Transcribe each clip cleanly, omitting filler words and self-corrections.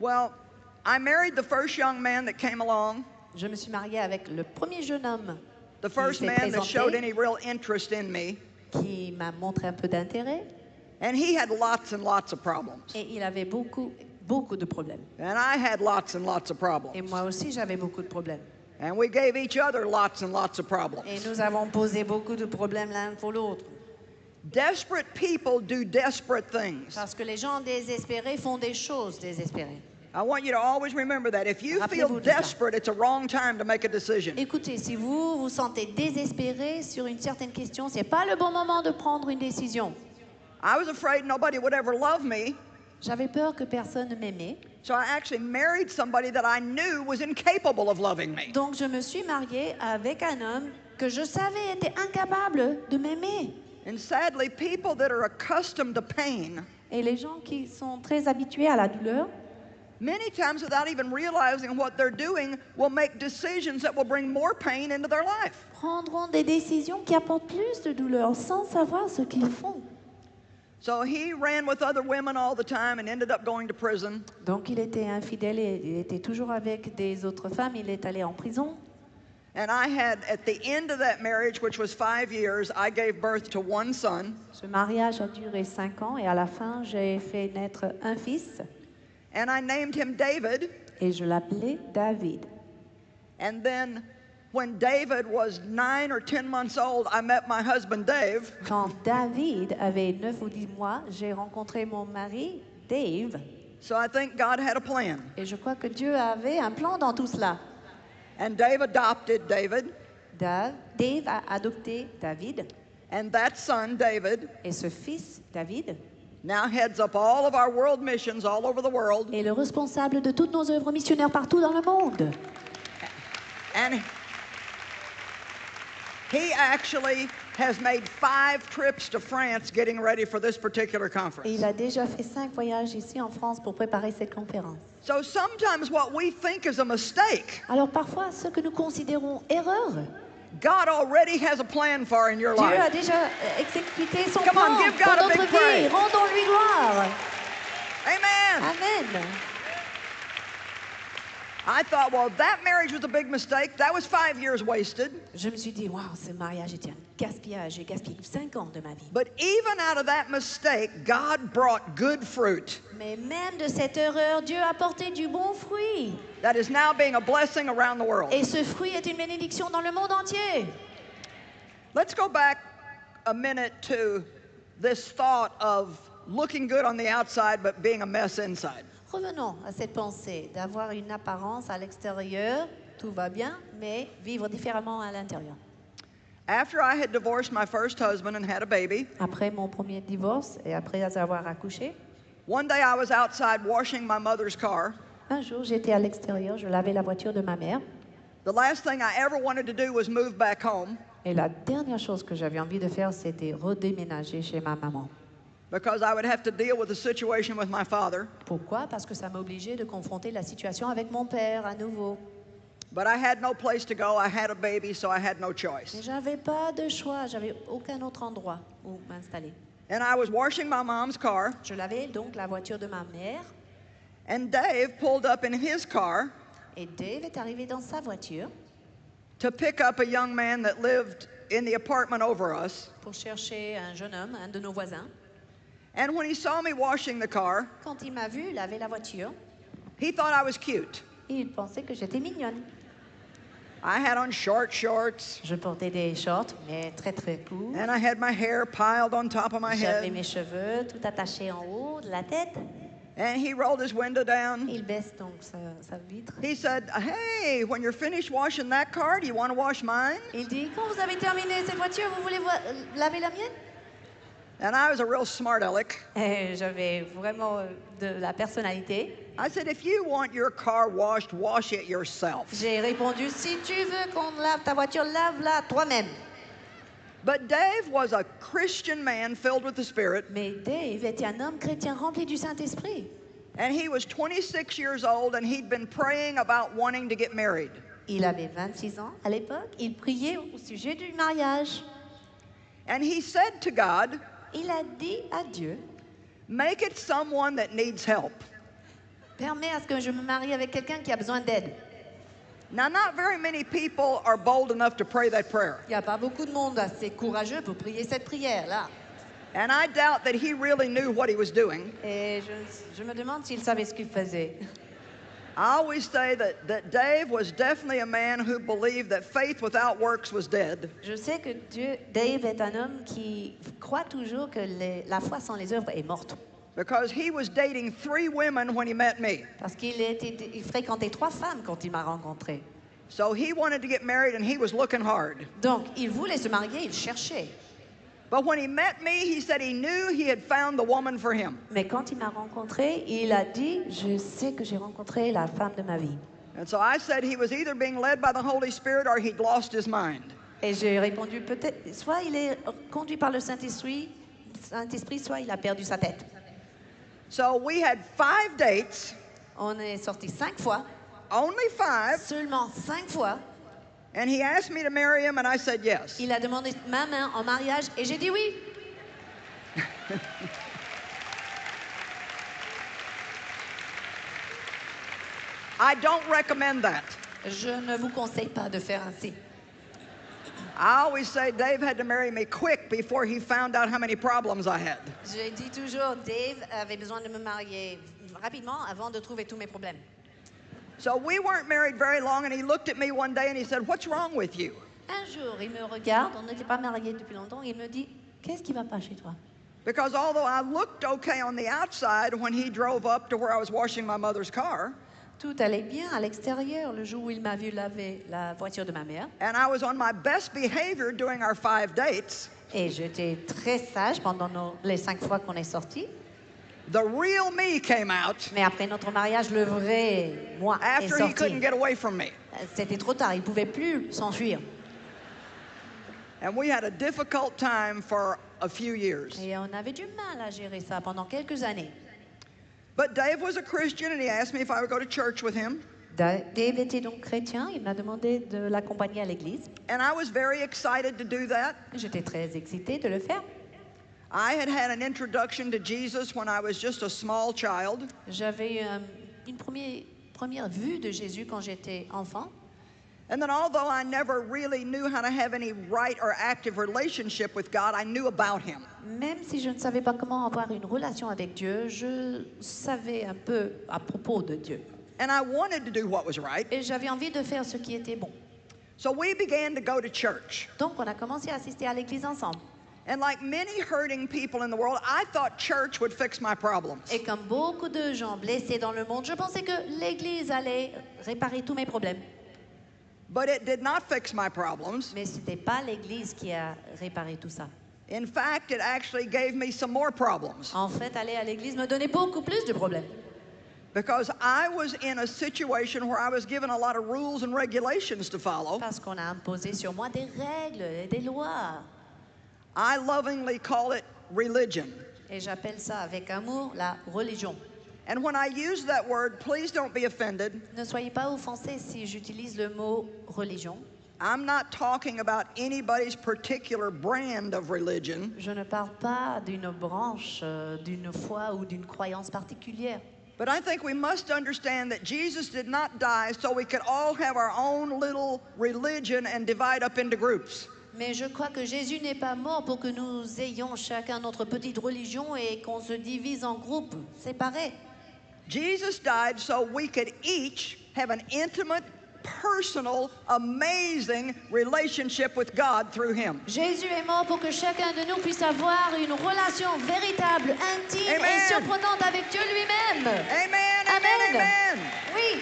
Well, I married the first young man that came along. Je me suis mariée avec le premier jeune homme The qui first s'est man that showed présenté, any real interest in me. qui m'a montré un peu d'intérêt. And he had lots and lots of problems. Et il avait beaucoup, beaucoup de problèmes. And I had lots and lots of Et problems. moi aussi, j'avais beaucoup de problèmes. And we gave each other lots and lots of Et problems. nous avons posé beaucoup de problèmes l'un pour l'autre. Desperate people do desperate things. Parce que les gens désespérés font des choses désespérées. I want you to always remember that. If you feel Rappelez-vous de ça. desperate, it's a wrong time to make a decision. Écoutez, si vous vous sentez désespéré sur une certaine question, ce n'est pas le bon moment de prendre une décision. I was afraid nobody would ever love me, J'avais peur que personne ne m'aimait. so I actually married somebody that I knew was incapable of loving me. Donc je me suis mariée avec un homme que je savais était incapable de m'aimer. And sadly, people that are accustomed to pain, Et les gens qui sont très habitués à la douleur, many times without even realizing what they're doing, will make decisions that will bring more pain into their life. prendront des décisions qui apportent plus de douleur sans savoir ce qu'ils font. So he ran with other women all the time and ended up going to prison. Donc il était infidèle et il était toujours avec des autres femmes. Il est allé en prison. And I had, at the end of that marriage, which was 5 years, I gave birth to one son. Ce mariage a duré 5 ans et à la fin, j'ai fait naître un fils And I named him David. et je l'appelais David. And then when David was 9 or 10 months old, I met my husband Dave. Quand David avait 9 ou 10 mois, j'ai rencontré mon mari, Dave, So I think God had a plan. et je crois que Dieu avait un plan dans tout cela. And Dave adopted David. Dave a adopté David And that son, David, et ce fils, David, now heads up all of our world missions all over the world. est le responsable de toutes nos œuvres missionnaires partout dans le monde. And he actually has made 5 trips to France getting ready for this particular Et conference. il a déjà fait 5 voyages ici en France pour préparer cette conférence. So sometimes what we think is a mistake, Alors parfois, ce que nous considérons erreur, God already has a plan for in your Dieu a life. déjà exécuté son Come on, plan give God pour a notre big vie. praise. Rendons-lui gloire. Amen. Amen. I thought, well, that marriage was a big mistake. That was 5 years wasted. Je me suis dit, waouh, ce mariage était un gaspillage. J'ai gaspillé 5 ans de ma vie. But even out of that mistake, God brought good fruit Mais même de cette erreur, Dieu a apporté du bon fruit. that is now being a blessing around the world. Et ce fruit est une bénédiction dans le monde entier. Let's go back a minute to this thought of looking good on the outside but being a mess inside. Revenons à cette pensée d'avoir une apparence à l'extérieur, tout va bien, mais vivre différemment à l'intérieur. After I had divorced my first husband and had a baby, Après mon premier divorce et après avoir accouché, one day I was outside washing my mother's car. un jour j'étais à l'extérieur, je lavais la voiture de ma mère. The last thing I ever wanted to do was move back home Et la dernière chose que j'avais envie de faire, c'était redéménager chez ma maman. because I would have to deal with the situation with my father. Pourquoi? Parce que ça m'obligeait de confronter la situation avec mon père à nouveau. But I had no place to go. I had a baby, so I had no Mais choice. j'avais pas de choix, j'avais aucun autre endroit où m'installer. And I was washing my mom's car, Je lavais donc la voiture de ma mère and Dave pulled up in his car et Dave est arrivé dans sa voiture to pick up a young man that lived in the apartment over us. pour chercher un jeune homme, un de nos voisins. And when he saw me washing the car, Quand il m'a vu laver la voiture, he thought I was cute. il pensait que j'étais mignonne. I had on short shorts, Je portais des shorts, mais très très courts. and I had my hair piled on top of my J'avais head. mes cheveux tout attachés en haut de la tête. And he rolled his window down. Il baisse donc sa vitre. He said, "Hey, when you're finished washing that car, do you want to wash mine?" Il dit, quand vous avez terminé cette voiture, vous voulez laver la mienne? And I was a real smart aleck. Et j'avais vraiment de la personnalité. I said, "If you want your car washed, wash it yourself." J'ai répondu, si tu veux qu'on lave ta voiture, lave-la toi-même. But Dave was a Christian man filled with the Spirit, Mais Dave était un homme chrétien rempli du Saint-Esprit. and he was 26 years old, and he'd been praying about wanting to get married. Il avait 26 ans à l'époque. Il priait au sujet du mariage. And he said to God, Il a dit à Dieu, "Make it someone that needs help." permets à ce que je me marie avec quelqu'un qui a besoin d'aide. Now, not very many people are bold enough to pray that prayer. Il n'y a pas beaucoup de monde assez courageux pour prier cette prière-là. And I doubt that he really knew what he was doing. Et je me demande s'il savait ce qu'il faisait. I always say that Dave was definitely a man who believed that faith without works was dead. Je sais que Dave est un homme qui croit toujours que la foi sans les œuvres est morte. Because he was dating 3 women when he met me. Parce qu'il fréquentait 3 femmes quand il m'a rencontré. So he wanted to get married and he was looking hard. Donc, il voulait se marier, il cherchait. But when he met me, he said he knew he had found the woman for him. Mais quand il m'a rencontré, il a dit, je sais que j'ai rencontré la femme de ma vie. And so I said he was either being led by the Holy Spirit or he'd lost his mind. Et j'ai répondu, peut-être, soit il est conduit par le Saint-Esprit, soit il a perdu sa tête. So we had 5 dates, On est sortis 5 fois, only 5, seulement 5 fois. and he asked me to marry him and I said yes. Il a demandé ma main en mariage et j'ai dit oui. I don't recommend that. Je ne vous conseille pas de faire ainsi. I always say Dave had to marry me quick before he found out how many problems I had. Je dis toujours, Dave avait besoin de me marier rapidement avant de trouver tous mes problèmes. So we weren't married very long, and he looked at me one day and he said, "What's wrong with you?" Un jour, il me regarde, on n'était pas mariés depuis longtemps, il me dit, qu'est-ce qui va pas chez toi? Because although I looked okay on the outside when he drove up to where I was washing my mother's car, Tout allait bien à l'extérieur le jour où il m'a vu laver la voiture de ma mère. and I was on my best behavior during our 5 dates, Et j'étais très sage pendant les 5 fois qu'on est sortis. the real me came out Mais après notre mariage, le vrai moi est after he couldn't sorti. get away from me. C'était trop tard, il ne pouvait plus s'enfuir. And we had a difficult time for a few years. Et on avait du mal à gérer ça pendant quelques années. But Dave was a Christian, and he asked me if I would go to church with him. Dave était donc chrétien, il m'a demandé de l'accompagner à l'église. And I was very excited to do that. J'étais très excitée de le faire. I had had an introduction to Jesus when I was just a small child. J'avais eu une première vue de Jésus quand j'étais enfant. And then, although I never really knew how to have any right or active relationship with God, I knew about Him. Même si je ne savais pas comment avoir une relation avec Dieu, je savais un peu à propos de Dieu. And I wanted to do what was right. Et j'avais envie de faire ce qui était bon. So we began to go to church. Donc on a commencé à assister à l'église ensemble. And like many hurting people in the world, I thought church would fix my problems. Et comme beaucoup de gens blessés dans le monde, je pensais que l'église allait réparer tous mes problèmes. But it did not fix my problems. Mais ce n'était pas l'église qui a réparé tout ça. In fact, it actually gave me some more problems. En fait, aller à l'église me donnait beaucoup plus de problèmes. Because I was in a situation where I was given a lot of rules and regulations to follow. Parce qu'on a imposé sur moi des règles et des lois. I lovingly call it religion. Et j'appelle ça avec amour la religion. And when I use that word, please don't be offended. Ne soyez pas offensés si j'utilise le mot religion. I'm not talking about anybody's particular brand of religion. Je ne parle pas d'une branche, d'une foi ou d'une croyance particulière. But I think we must understand that Jesus did not die so we could all have our own little religion and divide up into groups. Mais je crois que Jésus n'est pas mort pour que nous ayons chacun notre petite religion et qu'on se divise en groupes séparés. Jesus died so we could each have an intimate, personal, amazing relationship with God through Him. Jésus est mort pour que chacun de nous puisse avoir une relation véritable, intime Amen. et surprenante avec Dieu lui-même. Amen, amen, Amen. amen. Oui.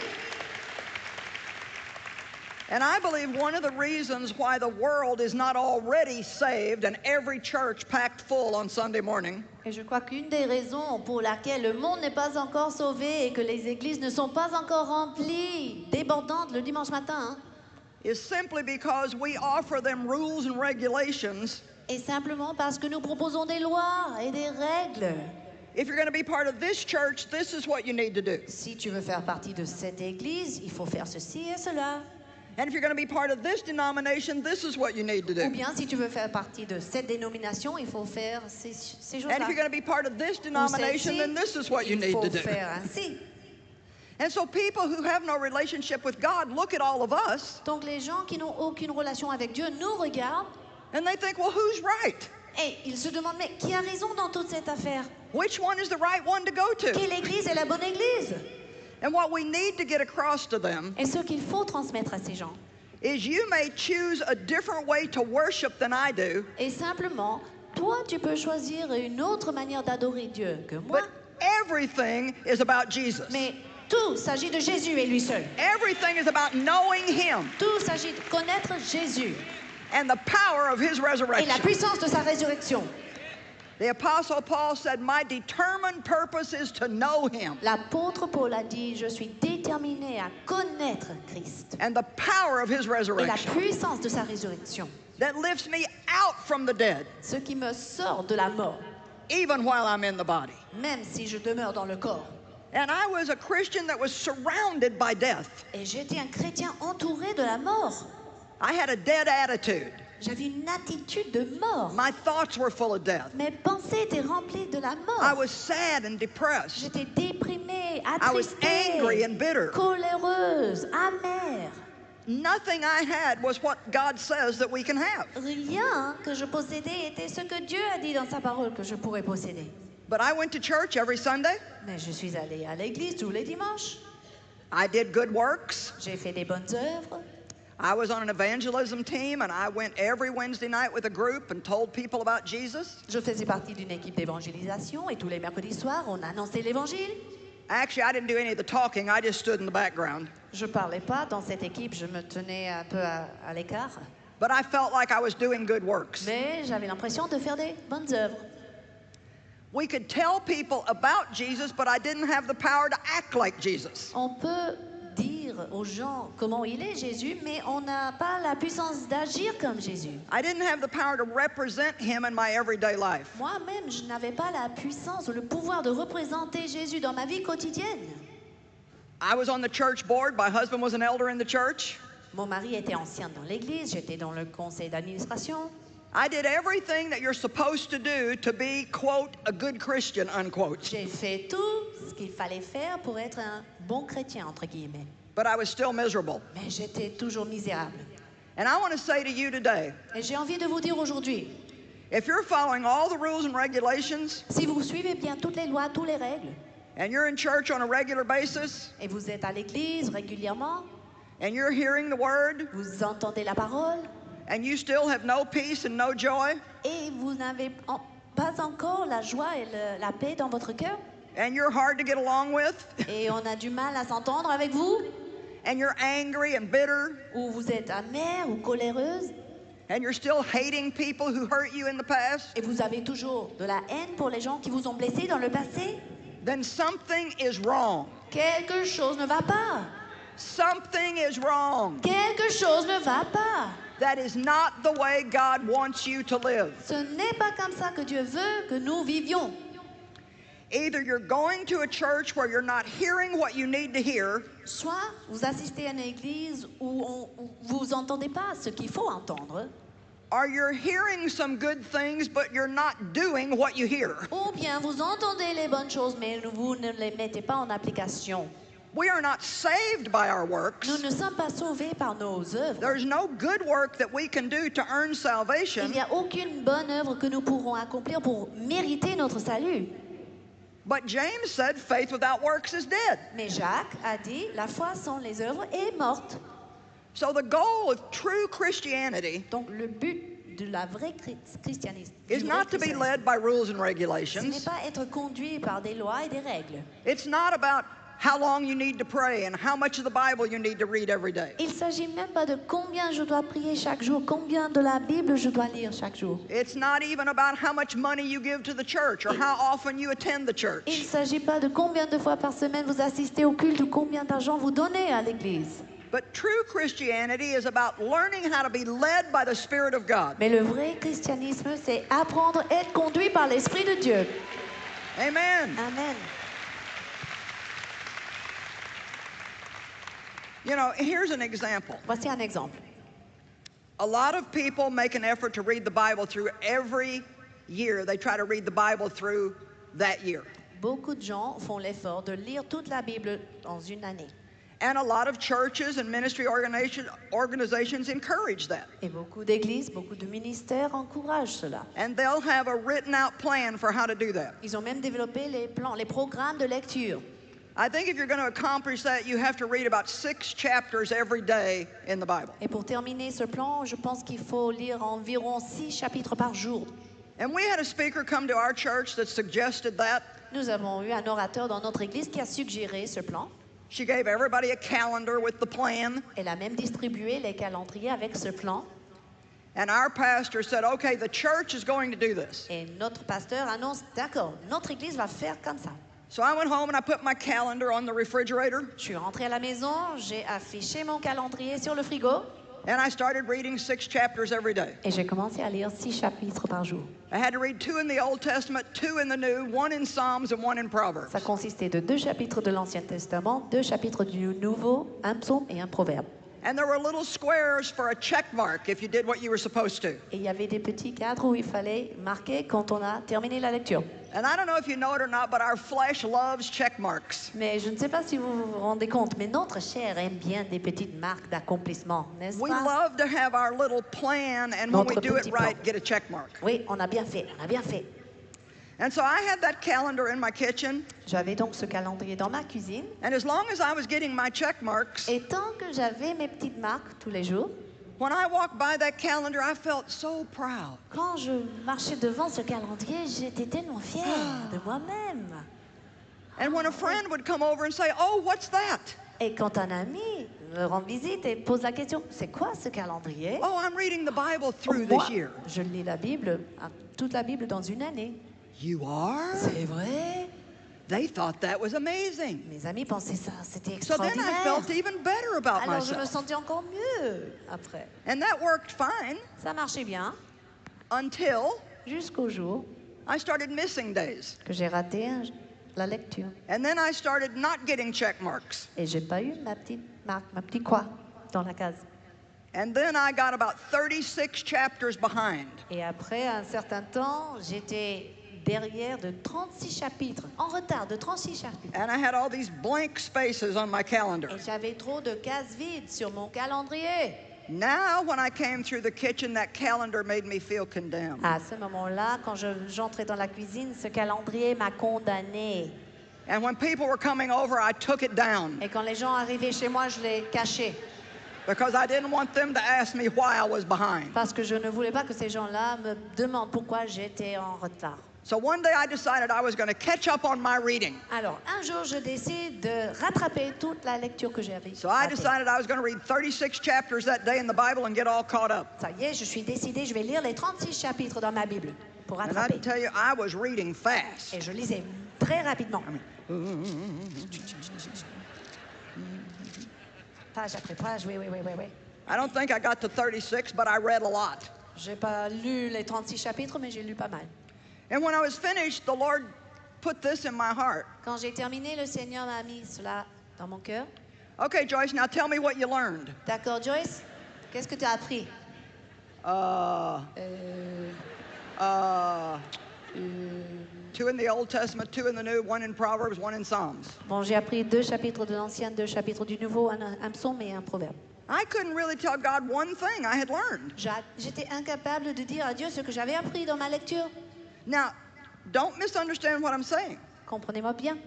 And I believe one of the reasons why the world is not already saved and every church packed full on Sunday morning Et je crois qu'une des raisons pour laquelle le monde n'est pas encore sauvé et que les églises ne sont pas encore remplies, débordantes le dimanche matin, is simply because we offer them rules and regulations. est simplement parce que nous proposons des lois et des règles. If you're going to be part of this church, this is what you need to do. Si tu veux faire partie de cette église, il faut faire ceci et cela. And if you're going to be part of this denomination, this is what you need to Ou do. bien, si tu veux faire partie de cette dénomination, il faut faire ces And choses-là. if you're going to be part of this Ou denomination, celle-ci, then this is what you il need faut to do. faire ainsi. And so people who have no relationship with God look at all of us Donc les gens qui n'ont aucune relation avec Dieu nous regardent and they think, well, who's right? et ils se demandent, mais qui a raison dans toute cette affaire? Which one is the right one to go to? Quelle église est la bonne église? And what we need to get across to them Et ce qu'il faut transmettre à ces gens is you may choose a different way to worship than I do, est simplement, toi tu peux choisir une autre manière d'adorer Dieu que moi, but everything is about Jesus. mais tout s'agit de Jésus et lui seul. Everything is about knowing Him Tout s'agit de connaître Jésus and the power of His et la resurrection. puissance de sa résurrection. The Apostle Paul said, my determined purpose is to know Him L'apôtre Paul a dit, je suis déterminé à connaître Christ and the power of His et la resurrection puissance de sa résurrection, that lifts me out from the dead, ce qui me sort de la mort, even while I'm in the body. même si je demeure dans le corps. And I was a Christian that was surrounded by death. Et j'étais un chrétien entouré de la mort. I had a dead attitude. J'avais une attitude de mort. My thoughts were full of death. Mes pensées étaient remplies de la I mort. was sad and depressed. J'étais déprimée, I was angry attristée, and bitter. coléreuse, amère. Nothing I had was what God says that we can have. Rien que je possédais était ce que Dieu a dit dans sa parole que je pourrais posséder. But I went to church every Sunday. Mais je suis allée à l'église tous les dimanches. I did good works. J'ai fait des bonnes œuvres. I was on an evangelism team and I went every Wednesday night with a group and told people about Jesus. Je faisais partie d'une équipe d'évangélisation et tous les mercredis soirs, on annonçait l'évangile. Actually, I didn't do any of the talking. I just stood in the background. Je parlais pas dans cette équipe, je me tenais un peu à l'écart. But I felt like I was doing good works. Mais j'avais l'impression de faire des bonnes œuvres. We could tell people about Jesus, but I didn't have the power to act like Jesus. On peut dire aux gens comment il est Jésus, mais on n'a pas la puissance d'agir comme Jésus. I didn't have the power to represent Him in my everyday life. Moi-même, je n'avais pas la puissance ou le pouvoir de représenter Jésus dans ma vie quotidienne. I was on the church board. My husband was an elder in the church. Mon mari était ancien dans l'église, j'étais dans le conseil d'administration. I did everything that you're supposed to do to be, quote, a good Christian, unquote. J'ai fait tout ce qu'il fallait faire pour être un bon chrétien, entre guillemets. But I was still miserable. Mais j'étais toujours misérable. And I want to say to you today, Et j'ai envie de vous dire aujourd'hui, if you're following all the rules and regulations si vous suivez bien toutes les lois, toutes les règles, and you're in church on a regular basis et vous êtes à l'église régulièrement, and you're hearing the word vous entendez la parole, and you still have no peace and no joy et vous n'avez pas encore la joie et la paix dans votre cœur, and you're hard to get along with et on a du mal à s'entendre avec vous, and you're angry and bitter ou vous êtes amère ou coléreuse, and you're still hating people who hurt you in the past, et vous avez toujours de la haine pour les gens qui vous ont blessé dans le passé, then something is wrong. quelque chose ne va pas. Something is wrong. Quelque chose ne va pas. That is not the way God wants you to live. Ce n'est pas comme ça que Dieu veut que nous vivions. Either you're going to a church where you're not hearing what you need to hear, Soit vous assistez à une église où vous n'entendez pas ce qu'il faut entendre, or you're hearing some good things but you're not doing what you hear. ou bien vous entendez les bonnes choses mais vous ne les mettez pas en application. We are not saved by our works. Nous ne sommes pas sauvés par nos œuvres. There's no good work that we can do to earn Il salvation. n'y a aucune bonne œuvre que nous pourrons accomplir pour mériter notre salut. But James said faith without works is dead. Mais Jacques a dit, la foi sans les œuvres est morte. So the goal of true Christianity Donc le but de la vraie christianisme, is du vrai not to be christianisme, led by rules and ce n'est regulations. pas être conduit par des lois et des règles. It's not about how long you need to pray and how much of the Bible you need to read every day. Il ne s'agit même pas de combien je dois prier chaque jour, combien de la Bible je dois lire chaque jour. It's not even about how much money you give to the church or how often you attend the Il ne church. s'agit pas de combien de fois par semaine vous assistez au culte ou combien d'argent vous donnez à l'église. But true Christianity is about learning how to be led by the Spirit of God. Mais le vrai christianisme, c'est apprendre à être conduit par l'Esprit de Dieu. Amen. Amen. You know, here's an example. Voici un exemple. A lot of people make an effort to read the Bible through every year. They try to read the Bible through that year. beaucoup de gens font l'effort de lire toute la Bible dans une année. And a lot of churches and ministry organizations encourage that. Et beaucoup d'églises, beaucoup de ministères encouragent cela. And they'll have a written out plan for how to do that. Ils ont même développé les plans, les programmes de lecture. I think if you're going to accomplish that, you have to read about 6 chapters every day in the Bible. Et pour terminer ce plan, je pense qu'il faut lire environ 6 chapitres par jour. And we had a speaker come to our church that suggested that. Nous avons eu un orateur dans notre église qui a suggéré ce plan. She gave everybody a calendar with the plan. Elle a même distribué les calendriers avec ce plan. And our pastor said, okay, the church is going to do this. Et notre pasteur annonce, d'accord, notre église va faire comme ça. So I went home and I put my calendar on the refrigerator. Je suis rentrée à la maison, j'ai affiché mon calendrier sur le frigo And I started reading 6 chapters every day. et j'ai commencé à lire 6 chapitres par jour. I had to read 2 in the Old Testament, 2 in the New, 1 in Psalms and 1 in Proverbs. Ça consistait de 2 chapitres de l'Ancien Testament, 2 chapitres du Nouveau, un psaume et un proverbe. And there were little squares for a check mark if you did what you were supposed to. Et il y avait des petits cadres où il fallait marquer quand on a terminé la lecture. And I don't know if you know it or not, but our flesh loves check marks. Mais je ne sais pas si vous vous rendez compte, mais notre chair aime bien des petites marques d'accomplissement, n'est-ce We pas? love to have our little plan, and when we Notre do it petit right, plan. get a check mark. Oui, on a bien fait, on a bien fait. And so I had that calendar in my kitchen, J'avais donc ce calendrier dans ma cuisine. and as long as I was getting my check marks, Et tant que j'avais mes petites marques tous les jours, when I walked by that calendar, I felt so proud. quand je marchais devant ce calendrier, j'étais tellement fière de moi-même. And when a friend would come over and say, "Oh, what's that?" Et quand un ami me rend visite et pose la question, c'est quoi ce calendrier? "Oh, I'm reading the Bible through Moi, this year." je lis la Bible, toute la Bible dans une année. You are? C'est vrai? They thought that was amazing. Mes amis pensaient ça, c'était So then I extraordinaire. felt even better about Alors je me myself. sentais encore mieux après. And that worked fine Ça marchait bien until jusqu'au jour I started missing days. que j'ai raté la lecture. And then I started not getting check marks. Et j'ai pas eu ma petite marque, ma petite croix dans la case. And then I got about 36 chapters behind. Et après un certain temps, j'étais derrière de 36 chapitres, en retard de 36 chapitres. And I had all these blank spaces on my calendar. Et j'avais trop de cases vides sur mon calendrier. Now, when I came through the kitchen, that calendar made me feel condemned. À ce moment-là, quand j'entrais dans la cuisine, ce calendrier m'a condamné. And when people were coming over, I took it down Et quand les gens arrivaient chez moi, je les cachais. because I didn't want them to ask me why I was behind. Parce que je ne voulais pas que ces gens-là me demandent pourquoi j'étais en retard. So one day I decided I was going to catch up on my reading. Alors, un jour, je décide de rattraper toute la lecture que j'avais So I ratée. decided I was going to read 36 chapters that day in the Bible and get all caught up. Ça y est, je suis décidée, je vais lire les 36 chapitres dans ma Bible pour And I rattraper. tell you, I was reading fast. Et je lisais très rapidement. Page après page, oui. I don't think I got to 36, but I read a lot. J'ai pas lu les 36 chapitres, mais j'ai lu pas mal. And when I was finished, the Lord put this in my heart. Quand j'ai terminé, le Seigneur m'a mis cela dans mon cœur. Okay, Joyce, now tell me what you learned. D'accord, Joyce? Qu'est-ce que tu as appris? Uh, Euh, 2 in the Old Testament, 2 in the New, 1 in Proverbs, 1 in Psalms. Bon, j'ai appris 2 chapitres de l'Ancien, 2 chapitres du Nouveau, un psaume et un proverbe. I couldn't really tell God one thing I had learned. J'étais incapable de dire à Dieu ce que j'avais appris dans ma lecture. Now, don't misunderstand what I'm saying. Comprenez-moi bien.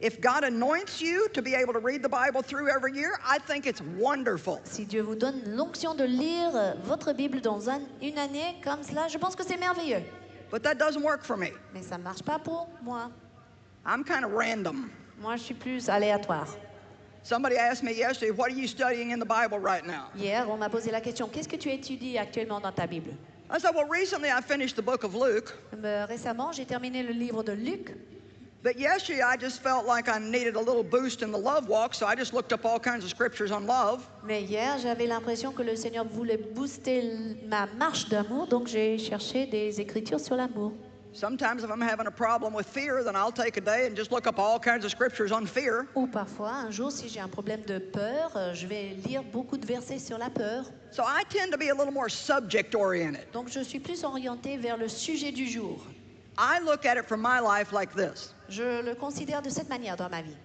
If God anoints you to be able to read the Bible through every year, I think it's wonderful. Si Dieu vous donne l'onction de lire votre Bible dans une année comme cela, je pense que c'est merveilleux. But that doesn't work for me. Mais ça ne marche pas pour moi. I'm kind of random. Moi, je suis plus aléatoire. Somebody asked me yesterday, what are you studying in the Bible right now? Hier, on m'a posé la question, qu'est-ce que tu étudies actuellement dans ta Bible? I said, well, recently I finished the book of Luke, Récemment, j'ai terminé le livre de Luc. but yesterday I just felt like I needed a little boost in the love walk, so I just looked up all kinds of scriptures on love. Mais hier, j'avais l'impression que le Seigneur voulait booster ma marche d'amour, donc j'ai cherché des écritures sur l'amour. Sometimes if I'm having a problem with fear, then I'll take a day and just look up all kinds of scriptures on fear. Ou parfois, un jour, si j'ai un problème de peur, je vais lire beaucoup de versets sur la peur. So I tend to be a little more subject oriented. Donc je suis plus orientée vers le sujet du jour. I look at it from my life like this. Je le considère de cette manière dans ma vie.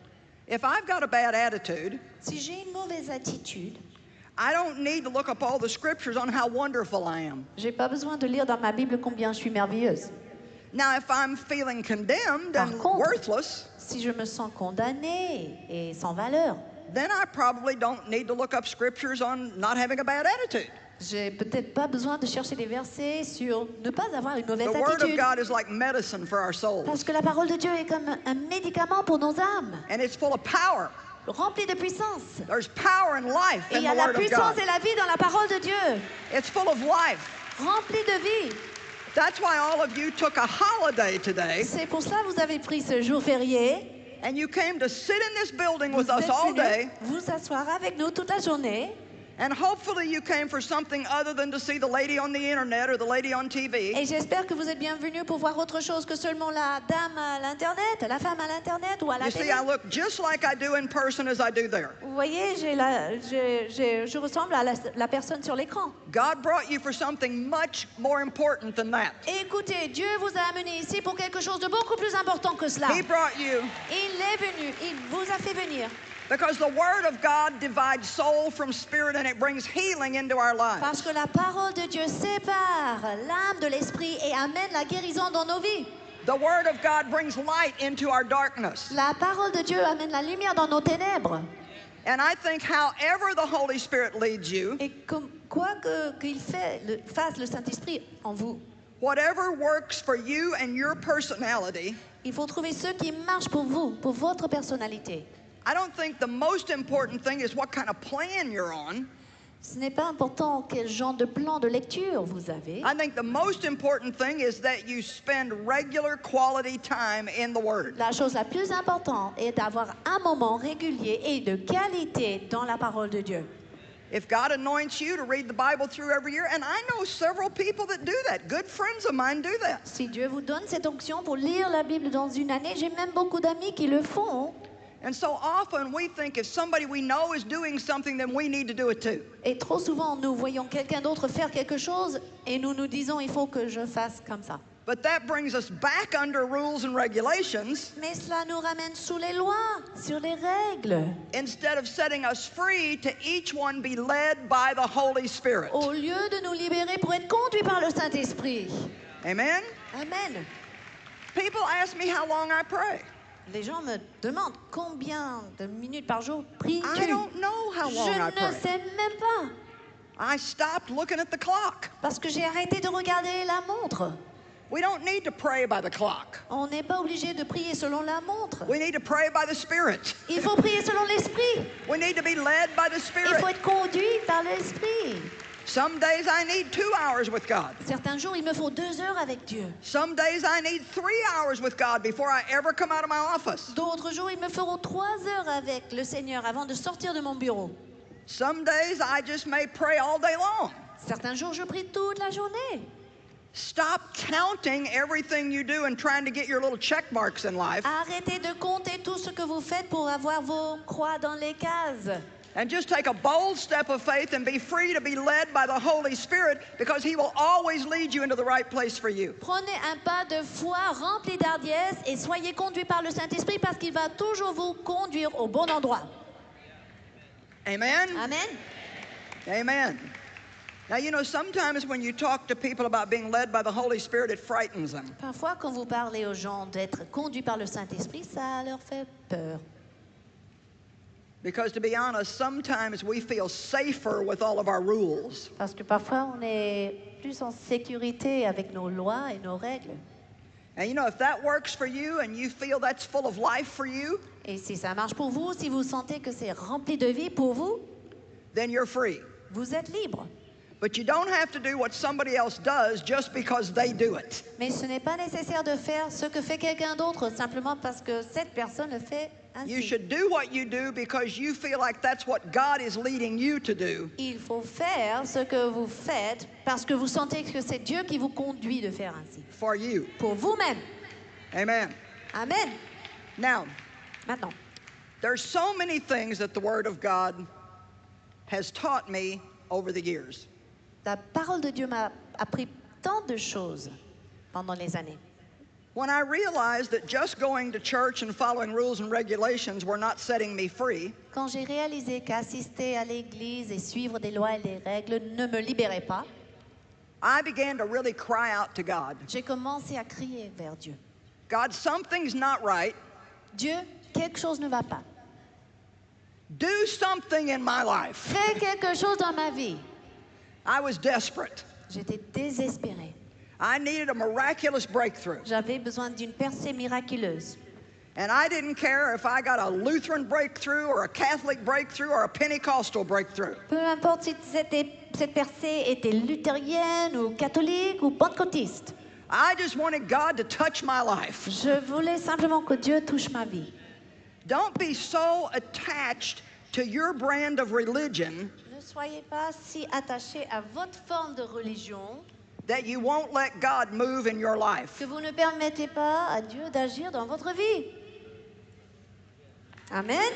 If I've got a bad attitude, Si j'ai une mauvaise attitude, I don't need to look up all the scriptures on how wonderful I am. j'ai pas besoin de lire dans ma Bible combien je suis merveilleuse. Now, if I'm feeling condemned Par and contre, worthless, si je me sens condamnée et sans valeur, then I probably don't need to look up scriptures on not having a bad attitude. j'ai peut-être pas besoin de chercher des versets sur ne pas avoir une mauvaise The Word of attitude. God is like medicine for our souls, Parce que la parole de Dieu est comme un médicament pour nos âmes, and it's full of power. rempli de puissance. There's power and life Et in il y the a la Word of puissance God. et la vie dans la parole de Dieu, It's full of life. rempli de vie. That's why all of you took a holiday today, C'est pour ça que vous avez pris ce jour férié. and you came to sit in this building Vous with us êtes all venus day, vous asseoir avec nous toute la journée. and hopefully you came for something other than to see the lady on the internet or the lady on TV. Et j'espère que vous êtes bienvenus pour voir autre chose que seulement la dame à l'Internet, la femme à l'Internet ou à la You télé. see, I look just like I do in person as I do there. Vous voyez, je ressemble à la personne sur l'écran. God brought you for something much more important than that. Et écoutez, Dieu vous a amené ici pour quelque chose de beaucoup plus important que cela. He brought you Il est venu, il vous a fait venir. because the Word of God divides soul from spirit and it brings healing into our lives. Parce que la parole de Dieu sépare l'âme de l'esprit et amène la guérison dans nos vies. The Word of God brings light into our darkness. La parole de Dieu amène la lumière dans nos ténèbres. And I think however the Holy Spirit leads you, Et quoi qu'il fasse le Saint-Esprit en vous, whatever works for you and your personality, il faut trouver ce qui marche pour vous, pour votre personnalité. I don't think the most important thing is what kind of plan you're on. Ce n'est pas important quel genre de plan de lecture vous avez. I think the most important thing is that you spend regular quality time in the Word. La chose la plus importante est d'avoir un moment régulier et de qualité dans la parole de Dieu. If God anoints you to read the Bible through every year, and I know several people that do that, good friends of mine do that. Si Dieu vous donne cette onction pour lire la Bible dans une année, j'ai même beaucoup d'amis qui le font. And so often we think if somebody we know is doing something, then we need to do it too. Et trop souvent, nous voyons quelqu'un d'autre faire quelque chose et nous nous disons, il faut que je fasse comme ça. But that brings us back under rules and regulations Mais cela nous ramène sous les lois, sur les règles, instead of setting us free to each one be led by the Holy Spirit. au lieu de nous libérer pour être conduits par le Saint-Esprit. Amen? Amen. People ask me how long I pray. Les gens me demandent combien de minutes par jour I pries-tu? don't know how long I Je ne pray. sais même pas, I stopped looking at the clock. parce que j'ai arrêté de regarder la montre. We don't need to pray by the clock. On n'est pas obligé de prier selon la montre. We need to pray by the Spirit. Il faut prier selon l'Esprit. We need to be led by the Il Spirit. faut être conduit par l'Esprit. Some days I need 2 hours with God. Certains jours, il me faut 2 heures avec Dieu. Some days I need 3 hours with God before I ever come out of my office. D'autres jours, il me feront 3 heures avec le Seigneur avant de sortir de mon bureau. Some days I just may pray all day long. Certains jours, je prie toute la journée. Stop counting everything you do and trying to get your little check marks in life, Arrêtez de compter tout ce que vous faites pour avoir vos croix dans les cases. and just take a bold step of faith and be free to be led by the Holy Spirit, because He will always lead you into the right place for you. Prenez un pas de foi rempli d'hardiesse et soyez conduits par le Saint-Esprit parce qu'il va toujours vous conduire au bon endroit. Amen? Amen. Amen. Now, you know, sometimes when you talk to people about being led by the Holy Spirit, it frightens them. Parfois, quand vous parlez aux gens d'être conduits par le Saint-Esprit, ça leur fait peur. Because to be honest, sometimes we feel safer with all of our rules. Parce que parfois, on est plus en sécurité avec nos lois et nos règles. And you know, if that works for you and you feel that's full of life for you, Et si ça marche pour vous, si vous sentez que c'est rempli de vie pour vous, then you're free. vous êtes libre. But you don't have to do what somebody else does just because they do it. Mais ce n'est pas nécessaire de faire ce que fait quelqu'un d'autre simplement parce que cette personne le fait You ainsi. should do what you do because you feel like that's what God is leading you to do. Il faut faire ce que vous faites parce que vous sentez que c'est Dieu qui vous conduit de faire ainsi. For you. Pour vous-même. Amen. Amen. Now, Maintenant, there's so many things that the Word of God has taught me over the years. la parole de Dieu m'a appris tant de choses pendant les années. When I realized that just going to church and following rules and regulations were not setting me free, Quand j'ai réalisé qu'assister à l'église et suivre des lois et des règles ne me libérait pas, I began to really cry out to God. j'ai commencé à crier vers Dieu. God, something's not right. Dieu, quelque chose ne va pas. Do something in my life. Fais quelque chose dans ma vie. I was desperate. J'étais désespérée. I needed a miraculous breakthrough. J'avais besoin d'une percée miraculeuse. And I didn't care if I got a Lutheran breakthrough or a Catholic breakthrough or a Pentecostal breakthrough. Peu importe si cette percée était luthérienne ou catholique ou pentecôtiste. I just wanted God to touch my life. Je voulais simplement que Dieu touche ma vie. Don't be so attached to your brand of religion Ne soyez pas si attachés à votre forme de religion that you won't let God move in your life. que vous ne permettez pas à Dieu d'agir dans votre vie. Amen.